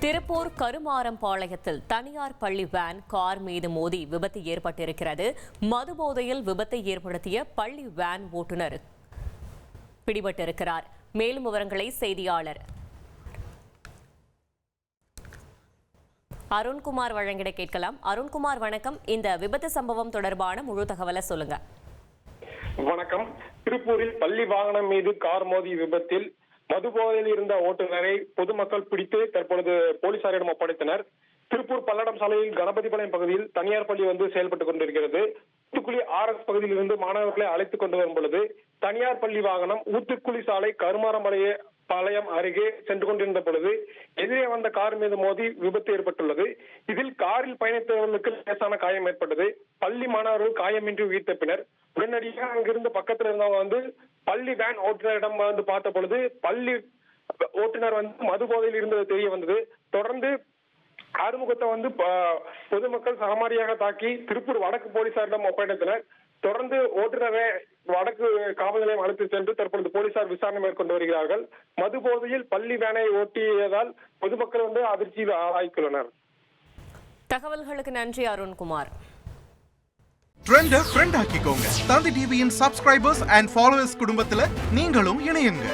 திருப்பூர் கருமாரம்பாளையத்தில் தனியார் பள்ளி van car மீது மோதி விபத்து ஏற்பட்டிருக்கிறது. மது போதையில் விபத்தை ஏற்படுத்திய பள்ளி வேன் ஓட்டுநர் பிடிபட்டிருக்கிறார். மேலும் விவரங்களை செய்தியாளர் அருண்குமார் வழங்கிட கேட்கலாம். அருண்குமார், வணக்கம். இந்த விபத்து சம்பவம் தொடர்பான முழு தகவலை சொல்லுங்க. வணக்கம். திருப்பூரில் பள்ளி வாகனம் மீது கார் மோதிய விபத்தில் மதுபோதையில் இருந்த ஓட்டுநரை பொதுமக்கள் பிடித்து தற்பொழுது போலீசாரிடம் ஒப்படைத்தனர். திருப்பூர் பல்லடம் சாலையில் கணபதிபாளையம் பகுதியில் தனியார் பள்ளி செயல்பட்டுக் கொண்டிருக்கிறது. ஊத்துக்குளி RS பகுதியில் இருந்து மாணவர்களை அழைத்துக் கொண்டு வரும் பொழுது தனியார் பள்ளி வாகனம் ஊத்துக்குளி சாலை கருமாரம்பாளையம் அருகே சென்று கொண்டிருந்த பொழுது எதிரே வந்த கார் மீது மோதி விபத்து ஏற்பட்டுள்ளது. இதில் காரில் பயணித்தவர்களுக்கு லேசான காயம் ஏற்பட்டது. பள்ளி மாணவர்கள் காயமின்றி உயிர் தப்பினர். உடனடியாக அங்கிருந்து பக்கத்தில் இருந்தவங்க பள்ளி வேன் ஓட்டுநரிடம் பார்த்த பொழுது பள்ளி ஓட்டுநர் மது போதையில் இருந்தது தெரிய வந்தது. தொடர்ந்து ஆறுமுகத்தை பொதுமக்கள் சரமாரியாக தாக்கி திருப்பூர் வடக்கு போலீசாரிடம் ஒப்படைத்தனர். தொடர்ந்து ஓட்டுநரை வடக்கு காவல் நிலையம் அழைத்து சென்று தற்பொழுது போலீசார் விசாரணை மேற்கொண்டு வருகிறார்கள். மது போதையில் பள்ளி வேனை ஓட்டியதால் பொதுமக்கள் அதிர்ச்சியில் ஆளாகியுள்ளனர். தகவல்களுக்கு நன்றி அருண்குமார். ட்ரெண்ட ஃப்ரெண்ட் ஆக்கிக்கோங்க. தந்தி டிவியின் சப்ஸ்கிரைபர்ஸ் அண்ட் ஃபாலோவர்ஸ் குடும்பத்துல நீங்களும் இணையுங்க.